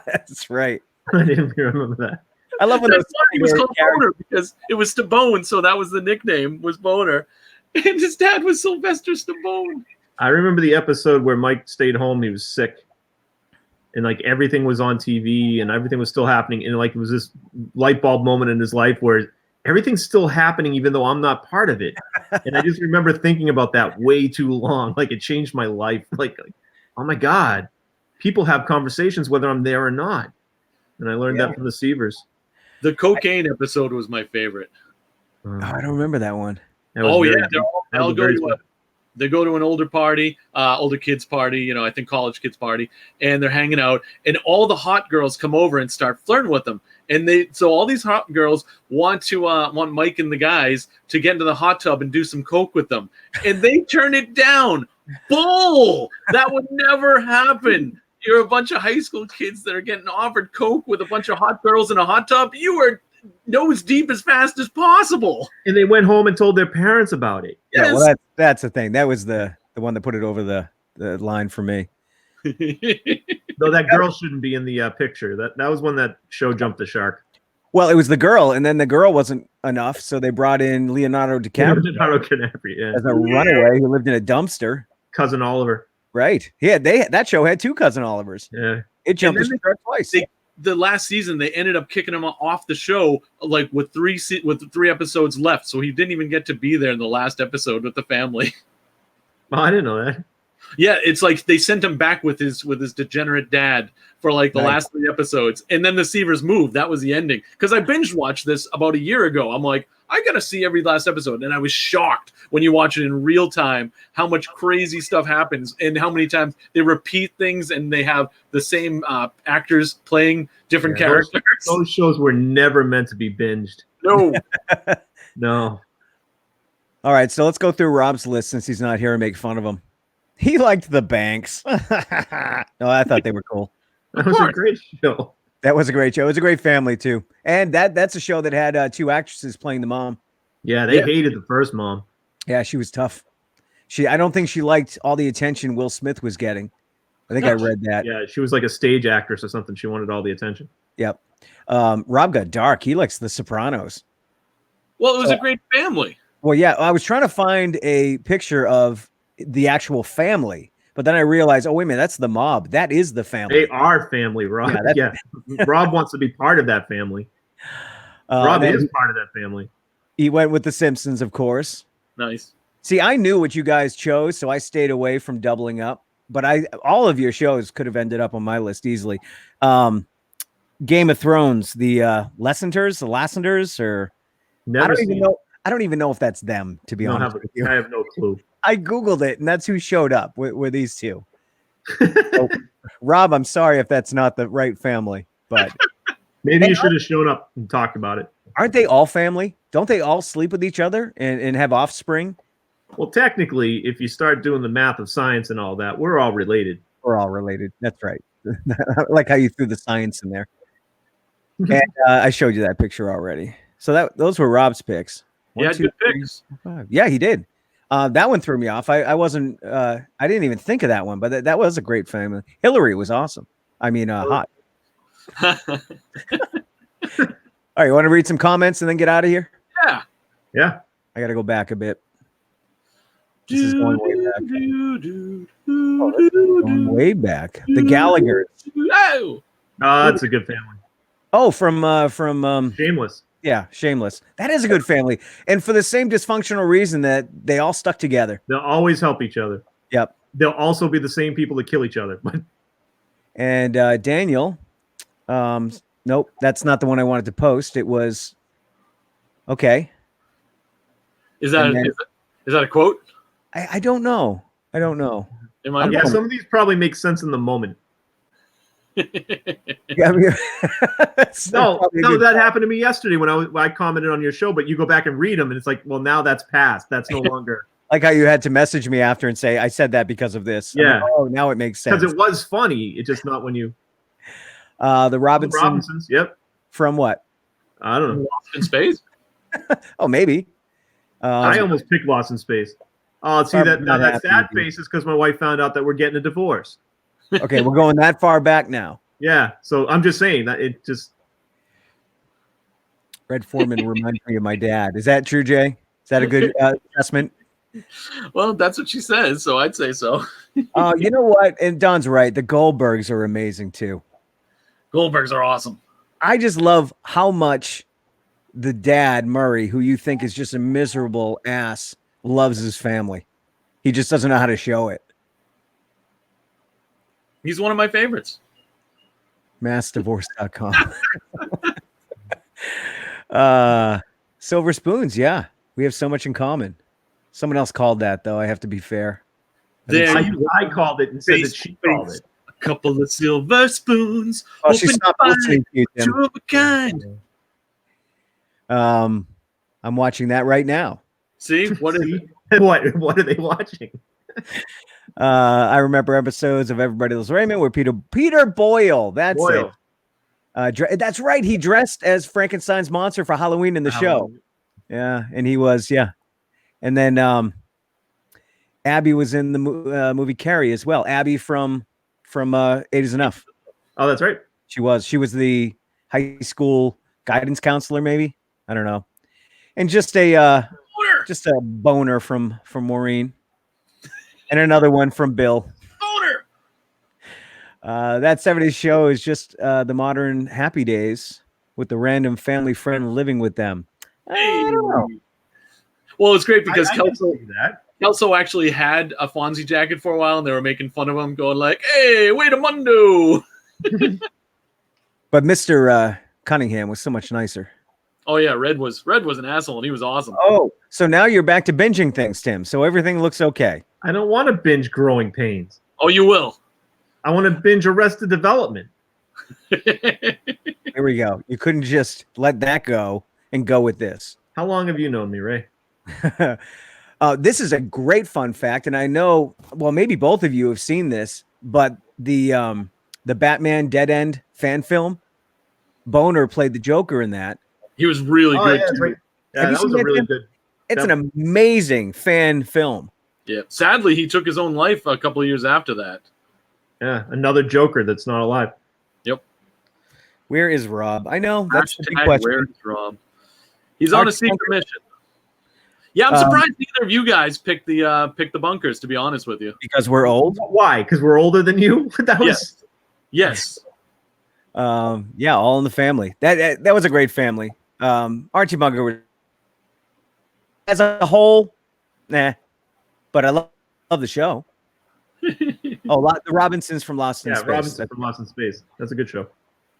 That's right. I didn't remember that. I love when That's those why he was called characters- Boner, because it was Stabone, so that was the nickname, was Boner. And his dad was Sylvester Stallone. I remember the episode where Mike stayed home. He was sick. And like everything was on TV and everything was still happening. And like it was this light bulb moment in his life where everything's still happening, even though I'm not part of it. And I just remember thinking about that way too long. Like it changed my life. Like oh my God, people have conversations whether I'm there or not. And I learned that from the Seavers. The cocaine episode was my favorite. Oh, I don't remember that one. That was Oh very yeah, good. That they'll was go very to good. they go to an older party, older kids party, I think college kids party, and they're hanging out, and all the hot girls come over and start flirting with them. And so all these hot girls want Mike and the guys to get into the hot tub and do some coke with them, and they turn it down. Bull! That would never happen. You're a bunch of high school kids that are getting offered coke with a bunch of hot girls in a hot tub. You are nose deep as fast as possible. And they went home and told their parents about it. Yeah, Yes. well, that's the thing. That was the one that put it over the line for me. Though that girl shouldn't be in the picture. That was when that show jumped the shark. Well, it was the girl, and then the girl wasn't enough, so they brought in Leonardo DiCaprio Leonardo DiCaprio, yeah. as a runaway who lived in a dumpster. Cousin Oliver. Right. Yeah, that show had 2 Cousin Olivers. Yeah. It jumped the then shark twice. The last season, they ended up kicking him off the show, like with 3 episodes left. So he didn't even get to be there in the last episode with the family. Oh, I didn't know that. Yeah, it's like they sent him back with his degenerate dad for like the Right. last 3 episodes, and then the Seavers moved. That was the ending. Because I binge watched this about a year ago. I'm like, I gotta see every last episode, and I was shocked when you watch it in real time how much crazy stuff happens and how many times they repeat things and they have the same actors playing different Yeah, characters. Those shows were never meant to be binged. No. No. All right, so let's go through Rob's list since he's not here and make fun of him. He liked the Banks. No, I thought they were cool. That was a course. great show. That was a great show. It was a great family too, and that's a show that had 2 actresses playing the mom. Yeah, they Yeah. hated the first mom. Yeah, she was tough. I don't think she liked all the attention Will Smith was getting. I think I read that. Yeah, she was like a stage actress or something. She wanted all the attention. Yep. Rob got dark. He likes The Sopranos. Well, it was a great family. Well, yeah, I was trying to find a picture of the actual family, But then I realized, oh wait a minute, that's the mob. That is the family. They are family, Rob. Yeah, Yeah. Rob wants to be part of that family. Rob is part of that family. He went with the Simpsons, of course. Nice. See, I knew what you guys chose, so I stayed away from doubling up. But all of your shows could have ended up on my list easily. Game of Thrones, the Lassenters, or Never I don't seen even know. I don't even know if that's them, to be honest with you. I have no clue. I Googled it, and that's who showed up. Were these two? So, Rob, I'm sorry if that's not the right family, but maybe you should have shown up and talked about it. aren't they all family? Don't they all sleep with each other and have offspring? Well, technically, if you start doing the math of science and all that, we're all related. We're all related. That's right. I like how you threw the science in there. And I showed you that picture already. So those were Rob's picks. Yeah, good picks. 4, 5. Yeah, he did. That one threw me off. I wasn't. I didn't even think of that one, but that was a great family. Hillary was awesome. I mean, hot. All right, you want to read some comments and then get out of here? Yeah. Yeah. I got to go back a bit. This is going way back. Going way back. The Gallaghers. Oh, That's a good family. Oh, from Shameless. yeah, Shameless. That is a good family, and for the same dysfunctional reason that they all stuck together. They'll always help each other. Yep. They'll also be the same people that kill each other. But And Daniel, nope, that's not the one I wanted to post. It was okay. is that a quote? I don't know. I don't know. Am I? yeah, some of these probably make sense in the moment. Yeah, I mean, No, that happened to me yesterday when I commented on your show, but you go back and read them, and it's like, well, now that's past. That's no longer. Like how you had to message me after and say, I said that because of this. Yeah. Like, oh, now it makes sense. Because it was funny. It's just not when you. The Robinsons. Yep. From what? I don't know. Lost in Space? Oh, maybe. I almost picked Lost in Space. Oh, see Probably that not that happy sad with you. face is because my wife found out that we're getting a divorce. Okay, we're going that far back now. Yeah, so I'm just saying that it just. Red Foreman reminds me of my dad. Is that true, Jay? Is that a good assessment? Well, that's what she says, so I'd say so. You know what? And Don's right. The Goldbergs are amazing too. Goldbergs are awesome. I just love how much the dad, Murray, who you think is just a miserable ass, loves his family. He just doesn't know how to show it. He's one of my favorites. Massdivorce.com. Silver Spoons, yeah. We have so much in common. Someone else called that, though. I have to be fair. I called it and said that she called it. A couple of silver spoons. Oh, she open stopped wide, listening to you, Tim. two of a kind. I'm watching that right now. See? What is it? What are they watching? I remember episodes of Everybody Loves Raymond where Peter Boyle. That's Boyle. it. That's right. He dressed as Frankenstein's monster for Halloween in the show. Yeah, and he was, yeah. And then Abby was in the movie Carrie as well. Abby from Eight Is Enough. Oh, that's right. She was the high school guidance counselor, maybe. I don't know. And just a boner from Maureen. And another one from Bill. Boner. That 70s show is just the modern Happy Days with the random family friend living with them. I don't know. Well, it's great because I can Kelso see that. Kelso actually had a Fonzie jacket for a while, and they were making fun of him, going like, "Hey, wait a mundo." But Mr. Cunningham was so much nicer. Oh yeah, Red was an asshole, and he was awesome. Oh, so now you're back to binging things, Tim. So everything looks okay. I don't want to binge Growing Pains. Oh, you will. I want to binge Arrested Development. Here we go. You couldn't just let that go and go with this. How long have you known me, Ray? This is a great fun fact, and I know, well, maybe both of you have seen this, but the Batman Dead End fan film, Boner played the Joker in that. He was really good. Yeah, too. right. Yeah, Have you that was seen a that, really Tim? good. It's an amazing fan film. Yeah. Sadly, he took his own life a couple of years after that. Yeah, another Joker that's not alive. Yep. Where is Rob? I know that's the big Hashtag question. where is Rob? He's on a secret mission. Yeah, I'm surprised neither of you guys picked the bunkers. To be honest with you, because we're old. Why? Because we're older than you? That was yes. Yeah, All in the Family. That was a great family. Archie Bunker was, as a whole, nah, but I love the show. The Robinsons from Lost in Space. Robinson from Lost in Space. That's a good show.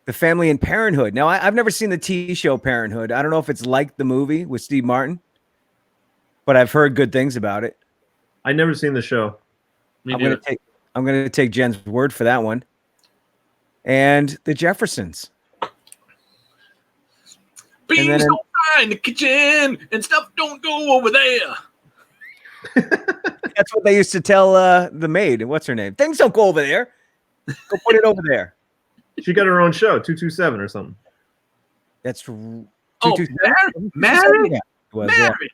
The Family in Parenthood. Now, I've never seen the TV show Parenthood. I don't know if it's like the movie with Steve Martin, but I've heard good things about it. I never seen the show. I'm gonna take Jen's word for that one. And the Jeffersons. Beans don't fry in the kitchen, and stuff don't go over there. That's what they used to tell the maid. What's her name? Things don't go over there. Go put it over there. She got her own show, 227 or something. That's Mary? Yeah, Mary.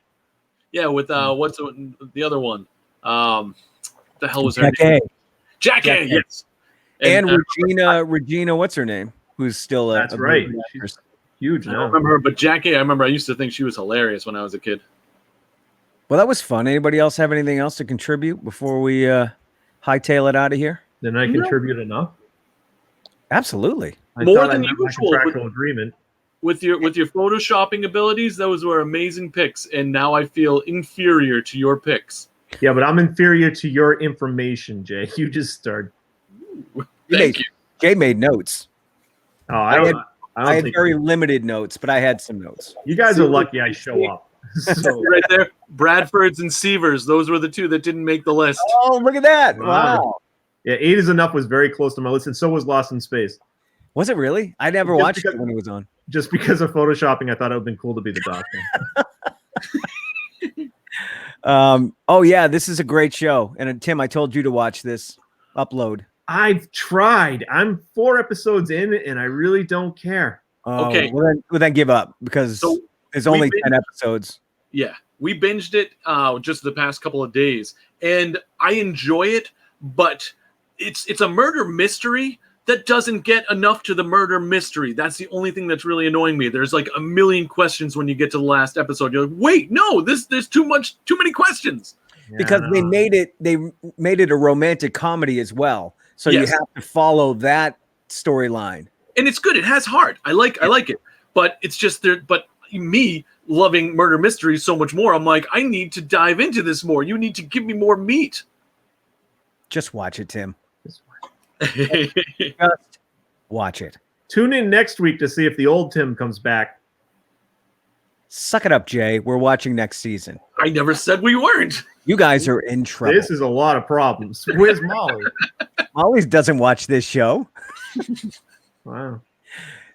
Yeah, with what's the other one? What the hell was her Jack name? A. Jack A. Yes. And Regina, what's her name? Who's still that's right. She's huge I now. don't remember her, but Jack A. I remember I used to think she was hilarious when I was a kid. Well, that was fun. Anybody else have anything else to contribute before we hightail it out of here? Didn't I contribute enough? Absolutely. More than usual. Contractual agreement. With your photoshopping abilities, those were amazing picks, and now I feel inferior to your picks. Yeah, but I'm inferior to your information, Jay. You just started. Thank you. Jay made notes. Oh, I had very limited notes, but I had some notes. You guys are lucky I show up. So. Right there, Bradfords and Seavers. Those were the two that didn't make the list. Oh, look at that! Wow. Yeah, 8 is Enough was very close to my list, and so was Lost in Space. Was it really? I never watched it when it was on. Just because of photoshopping, I thought it would have been cool to be the doctor. Oh yeah, this is a great show. And Tim, I told you to watch this. Upload. I've tried. I'm 4 episodes in, and I really don't care. Okay. Well then give up because there's only 10 episodes. Yeah, we binged it just the past couple of days, and I enjoy it, but it's a murder mystery that doesn't get enough to the murder mystery. That's the only thing that's really annoying me. There's like a million questions when you get to the last episode. You're like, wait, no, there's too many questions. Because they made it a romantic comedy as well. So you have to follow that storyline. And it's good. It has heart. I like it. But it's just there. But me loving murder mysteries so much more, I'm like, I need to dive into this more. You need to give me more meat. Just watch it, Tim. Just watch it. Tune in next week to see if the old Tim comes back. Suck it up, Jay. We're watching next season. I never said we weren't. You guys are in trouble. This is a lot of problems. Where's Molly? Molly doesn't watch this show. Wow.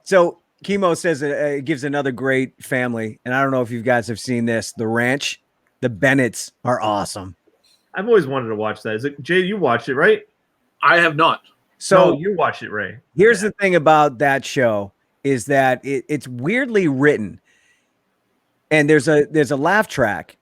So Chemo says it gives another great family. And I don't know if you guys have seen this. The Ranch. The Bennetts are awesome. I've always wanted to watch that. Is it Jay? You watched it, right? I have not. So no, you watched it, Ray. Here's the thing about that show is that it's weirdly written. And there's a laugh track.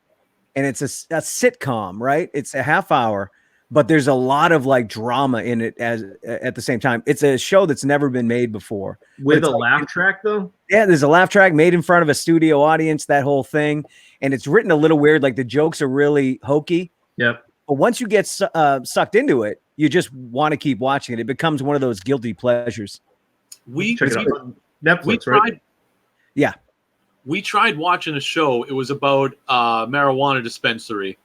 And it's a sitcom, right? It's a half hour, but there's a lot of like drama in it at the same time. It's a show that's never been made before. With a laugh track, though? Yeah, there's a laugh track made in front of a studio audience, that whole thing. And it's written a little weird, like the jokes are really hokey. Yep. But once you get sucked into it, you just want to keep watching it. It becomes one of those guilty pleasures. Check it out on Netflix, right? Yeah. We tried watching a show. It was about marijuana dispensary,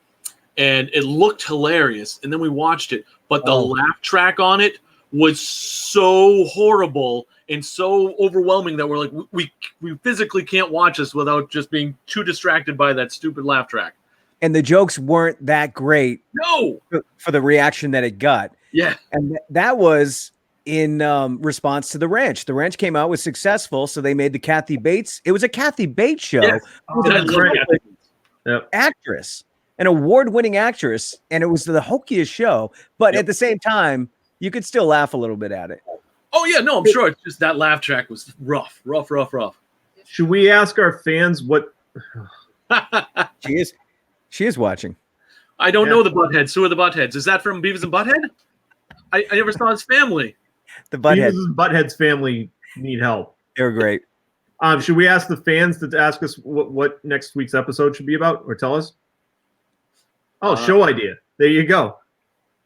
and it looked hilarious. And then we watched it, but the laugh track on it was so horrible and so overwhelming that we're like, we physically can't watch this without just being too distracted by that stupid laugh track. And the jokes weren't that great. No, for the reaction that it got. Yeah, and that was in response to The Ranch. The Ranch came out, was successful, so they made the Kathy Bates. It was a Kathy Bates show. Yes. Actress, an award-winning actress, and it was the hokiest show. But at the same time, you could still laugh a little bit at it. Oh yeah, no, I'm sure. It's just that laugh track was rough. Should we ask our fans what? She is watching. I don't know the Buttheads. Who are the Buttheads? Is that from Beavis and Butthead? I never saw his family. The Buttheads. Beavis and Butthead's family need help. They were great. Should we ask the fans to ask us what next week's episode should be about, or tell us? Oh, show idea. There you go.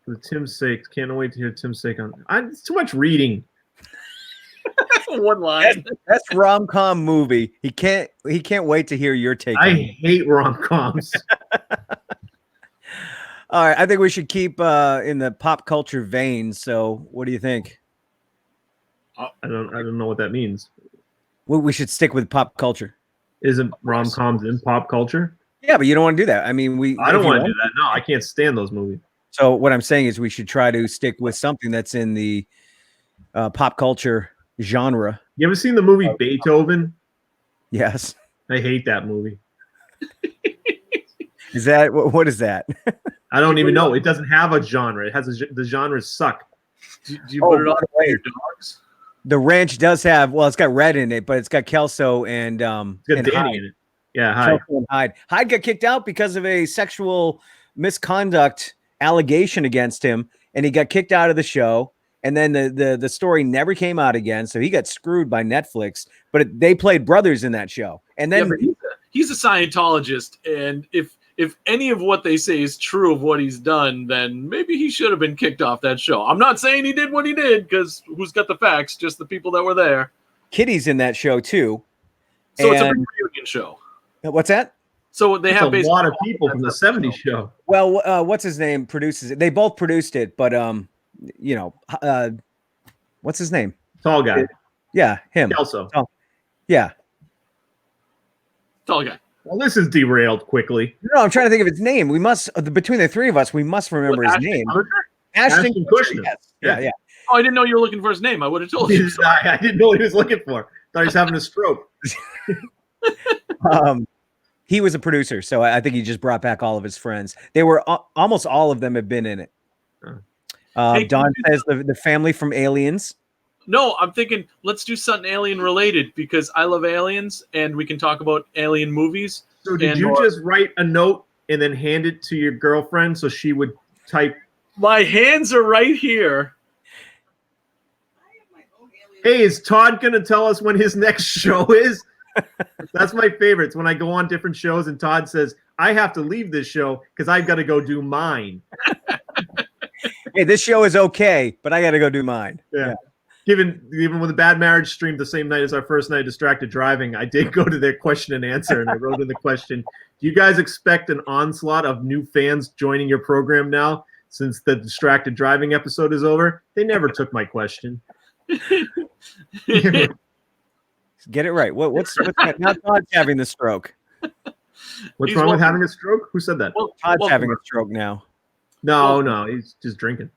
For Tim's sake, can't wait to hear Tim's sake on. It's too much reading. One line. That's rom-com movie. He can't wait to hear your take. I on it. hate rom-coms. All right, I think we should keep in the pop culture vein. So, what do you think? I don't know what that means. We should stick with pop culture. Isn't rom-coms in pop culture? Yeah, but you don't want to do that. I mean, I don't want to do that. No, I can't stand those movies. So what I'm saying is we should try to stick with something that's in the pop culture genre. You ever seen the movie Beethoven? Yes. I hate that movie. Is that what is that? I don't even know. It doesn't have a genre. It has the genres suck. Do you put it on by the way, your dogs? The Ranch does have, well, it's got Red in it, but it's got Kelso and It's got and Danny Hyde. in it. Yeah, hi. Kelso and Hyde. Hyde got kicked out because of a sexual misconduct allegation against him, and he got kicked out of the show. And then the story never came out again, so he got screwed by Netflix. But they played brothers in that show, and then Yeah, but he's a Scientologist, and if any of what they say is true of what he's done, then maybe he should have been kicked off that show. I'm not saying he did what he did, because who's got the facts? Just the people that were there. Kitty's in that show too. So it's a And- reunion show. What's that? So they That's have a basically lot of people from the that's a 70s show. Well, what's his name produces it? They both produced it, but what's his name? Tall guy. Yeah, him. Kelso. Yeah. tall guy. Well, this is derailed quickly. No, I'm trying to think of his name. We must between the three of us, we must remember What, his Ashton name. Kutcher? Ashton Ashton Kutcher. Kutcher. Yes. Yeah. Yeah. Oh, I didn't know you were looking for his name. I would have told you. I didn't know what he was looking for. Thought he was having a stroke. He was a producer, so I think he just brought back all of his friends. They were almost all of them have been in it. Hey, Don says the family from Aliens. No, I'm thinking let's do something alien related because I love aliens and we can talk about alien movies. So did And you more. just write a note and then hand it to your girlfriend so she would type, My hands are right here. hey, is Todd going to tell us when his next show is? That's my favorite. It's when I go on different shows and Todd says, I have to leave this show because I've got to go do mine. Hey, this show is okay, but I got to go do mine. Yeah. Even when the Bad Marriage streamed the same night as our first night of Distracted Driving, I did go to their question and answer, and I wrote in the question, do you guys expect an onslaught of new fans joining your program now since the Distracted Driving episode is over? They never took my question. Get it right. What's that? Now Todd's having the stroke. What's He's wrong with welcome. having a stroke? Who said that? Well, Todd's welcome. having a stroke now. No, he's just drinking.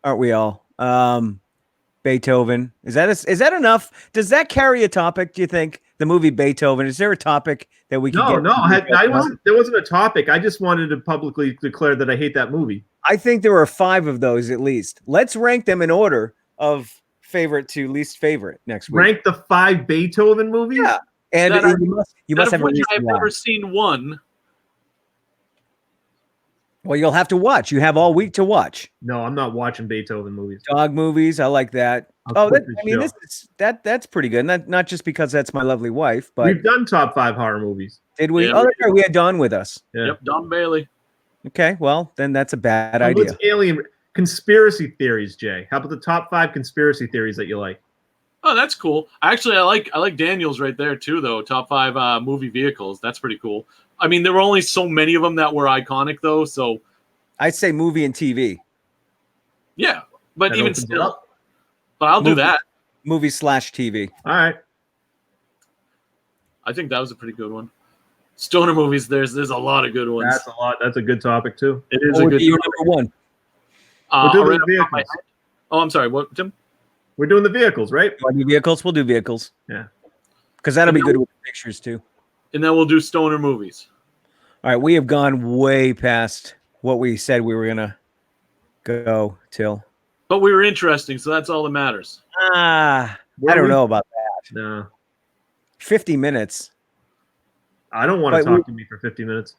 Aren't we all? Beethoven. Is that enough? Does that carry a topic? Do you think the movie Beethoven? Is there a topic that we can? There wasn't a topic. I just wanted to publicly declare that I hate that movie. I think there are 5 of those at least. Let's rank them in order of favorite to least favorite next week. Rank the 5 Beethoven movies? Yeah. And That you must Out have of a which reason I've why. never seen one. Well, you'll have to watch. You have all week to watch. No, I'm not watching Beethoven movies. Dog movies. I like that. I'll quit This that's pretty good. Not just because that's my lovely wife, but We've done top 5 horror movies. did we? Yeah, Oh, we that's right. We had Dawn with us. Yeah. Yep, Don Bailey. Okay. Well, then that's a bad And idea. what's alien conspiracy theories, Jay? How about the top 5 conspiracy theories that you like? Oh, that's cool. Actually, I like Daniel's right there too, though. Top 5 movie vehicles. That's pretty cool. I mean, there were only so many of them that were iconic, though. So I'd say movie and TV. yeah, but That even opens it still, up. but I'll do Movie. that. Movie/TV. All right. I think that was a pretty good one. Stoner movies. There's a lot of good ones. That's a lot. That's a good topic too. It is What a would good. be your number one? We'll do I'll the read off the top of my vehicles. head. Oh, I'm sorry. What, Tim? We're doing the vehicles, right? Want to do vehicles? We'll do vehicles. Yeah. Because that'll be good with pictures too. And then we'll do stoner movies. All right, we have gone way past what we said we were gonna go till. But we were interesting, so that's all that matters. I Were don't we? know about that. No. 50 minutes. I don't want to But talk to me for 50 minutes.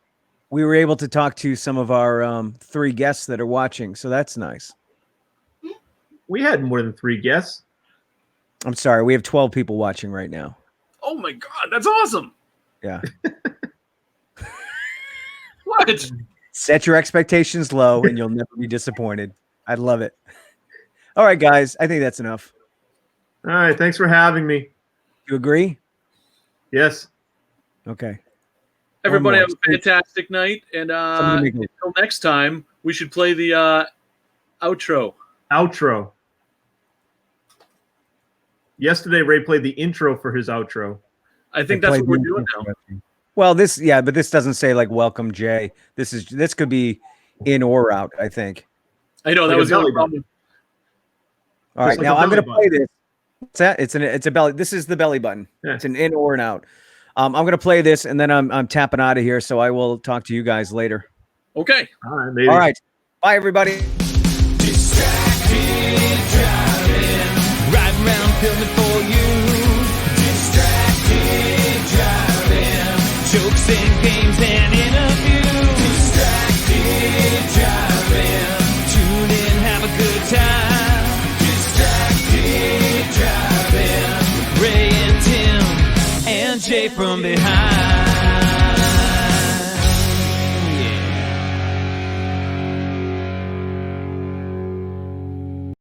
We were able to talk to some of our 3 guests that are watching, so that's nice. We had more than 3 guests. I'm sorry. We have 12 people watching right now. Oh my God, that's awesome. Yeah. What? Set your expectations low and you'll never be disappointed. I love it. All right, guys. I think that's enough. All right. Thanks for having me. You agree? Yes. Okay. Everybody One have more. a fantastic night. And Somebody make it. until next time, we should play the outro. Outro. Yesterday, Ray played the intro for his outro. I think that's what we're doing now. Well, but this doesn't say like welcome Jay. This could be in or out, I think. I know that Like was a the only belly button. problem. All right, Just like now a I'm belly gonna play button. this. What's that? It's a belly. This is the belly button. Yeah. It's an in or an out. I'm gonna play this and then I'm tapping out of here. So I will talk to you guys later. Okay. All right, maybe. All right. Bye everybody. Right around filming for you. Distracted driving. Jokes and games and interviews. Distracted driving. Tune in, have a good time. Distracted driving. Ray and Tim and Jay from behind.